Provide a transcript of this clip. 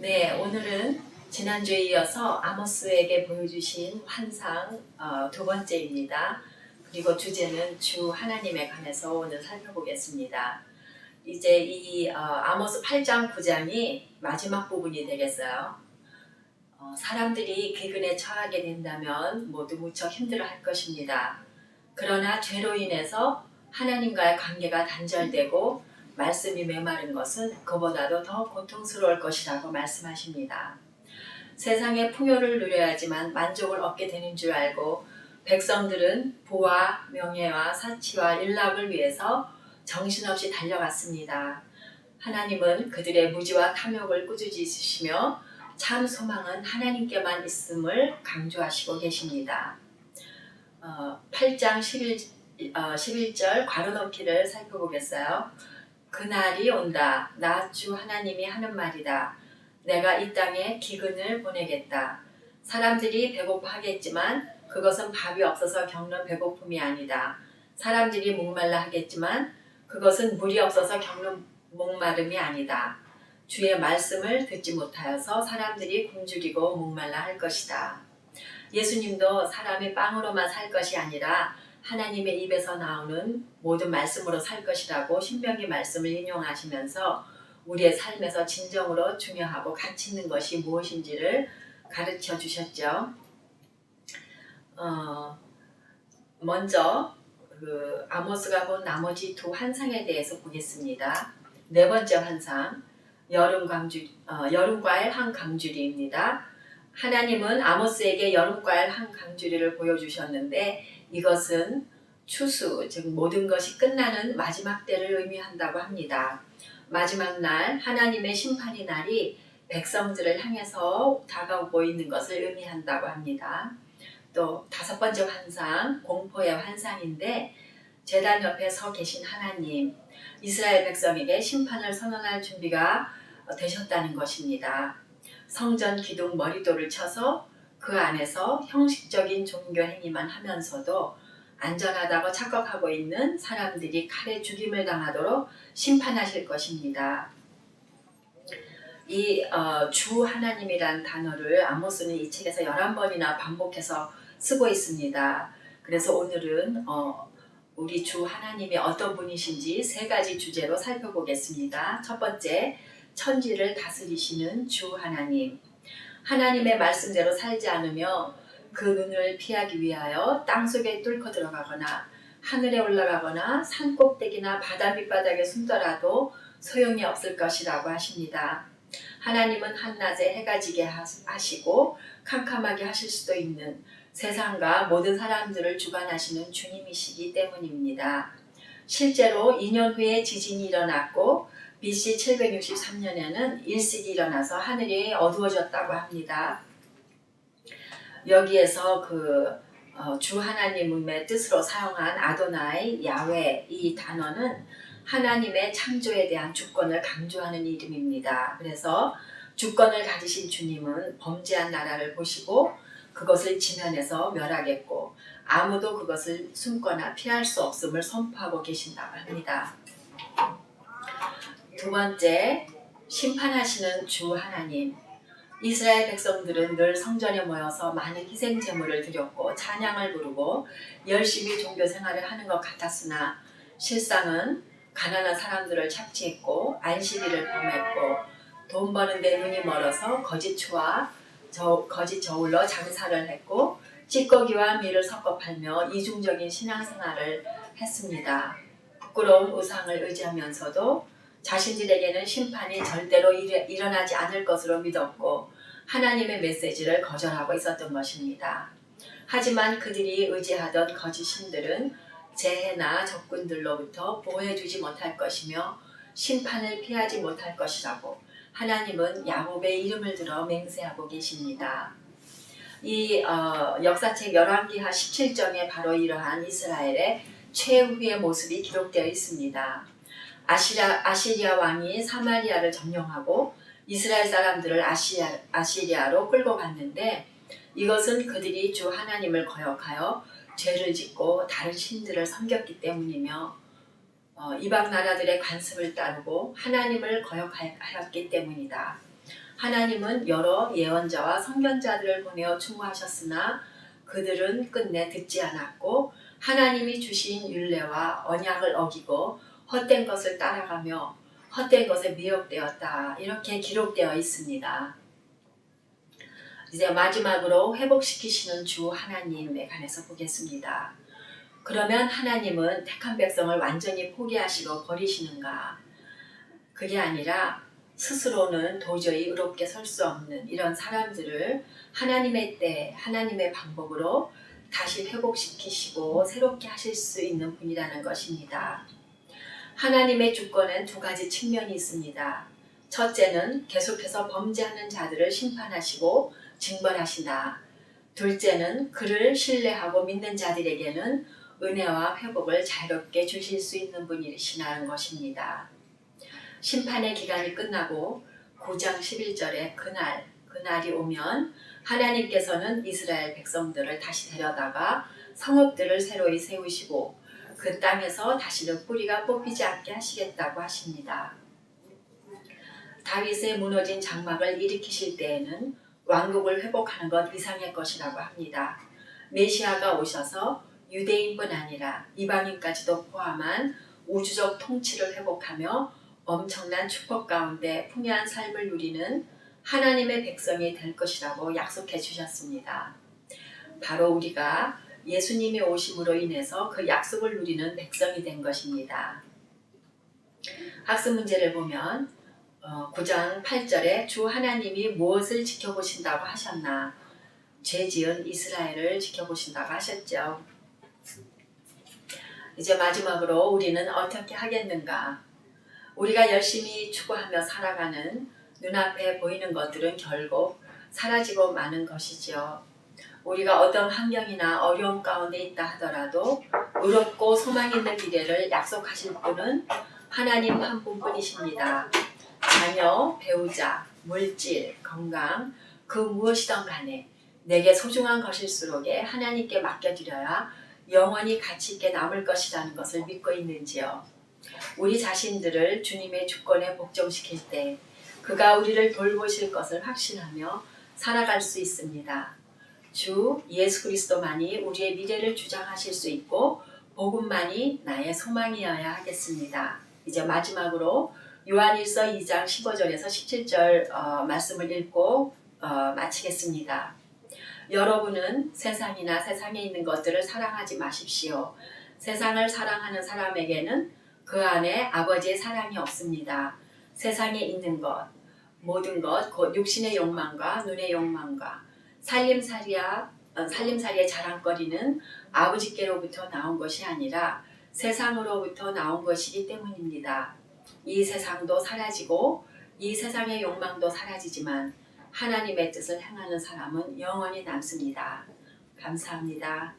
네, 오늘은 지난주에 이어서 아모스에게 보여주신 환상 두 번째입니다. 그리고 주제는 주 하나님에 관해서 오늘 살펴보겠습니다. 이제 이 아모스 8장 9장이 마지막 부분이 되겠어요. 사람들이 기근에 처하게 된다면 모두 무척 힘들어할 것입니다. 그러나 죄로 인해서 하나님과의 관계가 단절되고 말씀이 메마른 것은 그보다도 더 고통스러울 것이라고 말씀하십니다. 세상의 풍요를 누려야지만 만족을 얻게 되는 줄 알고 백성들은 부와 명예와 사치와 일락을 위해서 정신없이 달려갔습니다. 하나님은 그들의 무지와 탐욕을 꾸짖으시며 참 소망은 하나님께만 있음을 강조하시고 계십니다. 8장 11절 괄호넣기를 살펴보겠어요. 그날이 온다. 나 주 하나님이 하는 말이다. 내가 이 땅에 기근을 보내겠다. 사람들이 배고파하겠지만 그것은 밥이 없어서 겪는 배고픔이 아니다. 사람들이 목말라 하겠지만 그것은 물이 없어서 겪는 목마름이 아니다. 주의 말씀을 듣지 못하여서 사람들이 굶주리고 목말라 할 것이다. 예수님도 사람이 빵으로만 살 것이 아니라 하나님의 입에서 나오는 모든 말씀으로 살 것이라고 신명기 말씀을 인용하시면서 우리의 삶에서 진정으로 중요하고 가치 있는 것이 무엇인지를 가르쳐 주셨죠. 먼저 아모스가 본 나머지 두 환상에 대해서 보겠습니다. 네 번째 환상, 여름과일 한 강주리입니다. 하나님은 아모스에게 여름과일 한 강주리를 보여주셨는데 이것은 추수, 즉 모든 것이 끝나는 마지막 때를 의미한다고 합니다. 마지막 날, 하나님의 심판의 날이 백성들을 향해서 다가오고 있는 것을 의미한다고 합니다. 또 다섯 번째 환상, 공포의 환상인데 제단 옆에 서 계신 하나님, 이스라엘 백성에게 심판을 선언할 준비가 되셨다는 것입니다. 성전 기둥 머리돌을 쳐서 그 안에서 형식적인 종교 행위만 하면서도 안전하다고 착각하고 있는 사람들이 칼에 죽임을 당하도록 심판하실 것입니다. 이 주 하나님이란 단어를 아모스는 이 책에서 11번이나 반복해서 쓰고 있습니다. 그래서 오늘은 우리 주 하나님이 어떤 분이신지 세 가지 주제로 살펴보겠습니다. 첫 번째, 천지를 다스리시는 주 하나님. 하나님의 말씀대로 살지 않으며 그 눈을 피하기 위하여 땅속에 뚫고 들어가거나 하늘에 올라가거나 산 꼭대기나 바다 밑바닥에 숨더라도 소용이 없을 것이라고 하십니다. 하나님은 한낮에 해가 지게 하시고 캄캄하게 하실 수도 있는 세상과 모든 사람들을 주관하시는 주님이시기 때문입니다. 실제로 2년 후에 지진이 일어났고 BC 763년에는 일식이 일어나서 하늘이 어두워졌다고 합니다. 여기에서 주 하나님의 뜻으로 사용한 아도나이, 야훼 이 단어는 하나님의 창조에 대한 주권을 강조하는 이름입니다. 그래서 주권을 가지신 주님은 범죄한 나라를 보시고 그것을 지면에서 멸하겠고 아무도 그것을 숨거나 피할 수 없음을 선포하고 계신다고 합니다. 두 번째, 심판하시는 주 하나님. 이스라엘 백성들은 늘 성전에 모여서 많은 희생 제물을 드렸고 찬양을 부르고 열심히 종교 생활을 하는 것 같았으나 실상은 가난한 사람들을 착취했고 안식일을 범했고 돈 버는 데 눈이 멀어서 거짓 저울로 장사를 했고 찌꺼기와 밀을 섞어 팔며 이중적인 신앙생활을 했습니다. 부끄러운 우상을 의지하면서도 자신들에게는 심판이 절대로 일어나지 않을 것으로 믿었고 하나님의 메시지를 거절하고 있었던 것입니다. 하지만 그들이 의지하던 거짓 신들은 재해나 적군들로부터 보호해주지 못할 것이며 심판을 피하지 못할 것이라고 하나님은 야곱의 이름을 들어 맹세하고 계십니다. 이 역사책 열왕기하 17장에 바로 이러한 이스라엘의 최후의 모습이 기록되어 있습니다. 아시리아 왕이 사마리아를 점령하고 이스라엘 사람들을 아시리아로 끌고 갔는데 이것은 그들이 주 하나님을 거역하여 죄를 짓고 다른 신들을 섬겼기 때문이며 이방 나라들의 관습을 따르고 하나님을 거역하였기 때문이다. 하나님은 여러 예언자와 선견자들을 보내어 충고하셨으나 그들은 끝내 듣지 않았고 하나님이 주신 율례와 언약을 어기고 헛된 것을 따라가며 헛된 것에 미혹되었다. 이렇게 기록되어 있습니다. 이제 마지막으로 회복시키시는 주 하나님에 관해서 보겠습니다. 그러면 하나님은 택한 백성을 완전히 포기하시고 버리시는가? 그게 아니라 스스로는 도저히 의롭게 설 수 없는 이런 사람들을 하나님의 때, 하나님의 방법으로 다시 회복시키시고 새롭게 하실 수 있는 분이라는 것입니다. 하나님의 주권엔 두 가지 측면이 있습니다. 첫째는 계속해서 범죄하는 자들을 심판하시고 징벌하시나, 둘째는 그를 신뢰하고 믿는 자들에게는 은혜와 회복을 자유롭게 주실 수 있는 분이시라는 것입니다. 심판의 기간이 끝나고 9장 11절에 그날이 오면 하나님께서는 이스라엘 백성들을 다시 데려다가 성읍들을 새로이 세우시고 그 땅에서 다시는 뿌리가 뽑히지 않게 하시겠다고 하십니다. 다윗의 무너진 장막을 일으키실 때에는 왕국을 회복하는 것 이상의 것이라고 합니다. 메시아가 오셔서 유대인뿐 아니라 이방인까지도 포함한 우주적 통치를 회복하며 엄청난 축복 가운데 풍요한 삶을 누리는 하나님의 백성이 될 것이라고 약속해 주셨습니다. 바로 우리가 예수님이 오심으로 인해서 그 약속을 누리는 백성이 된 것입니다. 학습 문제를 보면 9장 8절에 주 하나님이 무엇을 지켜보신다고 하셨나? 죄 지은 이스라엘을 지켜보신다고 하셨죠. 이제 마지막으로 우리는 어떻게 하겠는가? 우리가 열심히 추구하며 살아가는 눈앞에 보이는 것들은 결국 사라지고 마는 것이죠. 우리가 어떤 환경이나 어려움 가운데 있다 하더라도 의롭고 소망 있는 미래를 약속하실 분은 하나님 한 분뿐이십니다. 자녀, 배우자, 물질, 건강, 그 무엇이든 간에 내게 소중한 것일수록에 하나님께 맡겨드려야 영원히 가치 있게 남을 것이라는 것을 믿고 있는지요. 우리 자신들을 주님의 주권에 복종시킬 때 그가 우리를 돌보실 것을 확신하며 살아갈 수 있습니다. 주 예수 그리스도만이 우리의 미래를 주장하실 수 있고 복음만이 나의 소망이어야 하겠습니다. 이제 마지막으로 요한일서 2장 15절에서 17절 말씀을 읽고 마치겠습니다. 여러분은 세상이나 세상에 있는 것들을 사랑하지 마십시오. 세상을 사랑하는 사람에게는 그 안에 아버지의 사랑이 없습니다. 세상에 있는 것, 모든 것, 곧 육신의 욕망과 눈의 욕망과 살림살이의 자랑거리는 아버지께로부터 나온 것이 아니라 세상으로부터 나온 것이기 때문입니다. 이 세상도 사라지고 이 세상의 욕망도 사라지지만 하나님의 뜻을 행하는 사람은 영원히 남습니다. 감사합니다.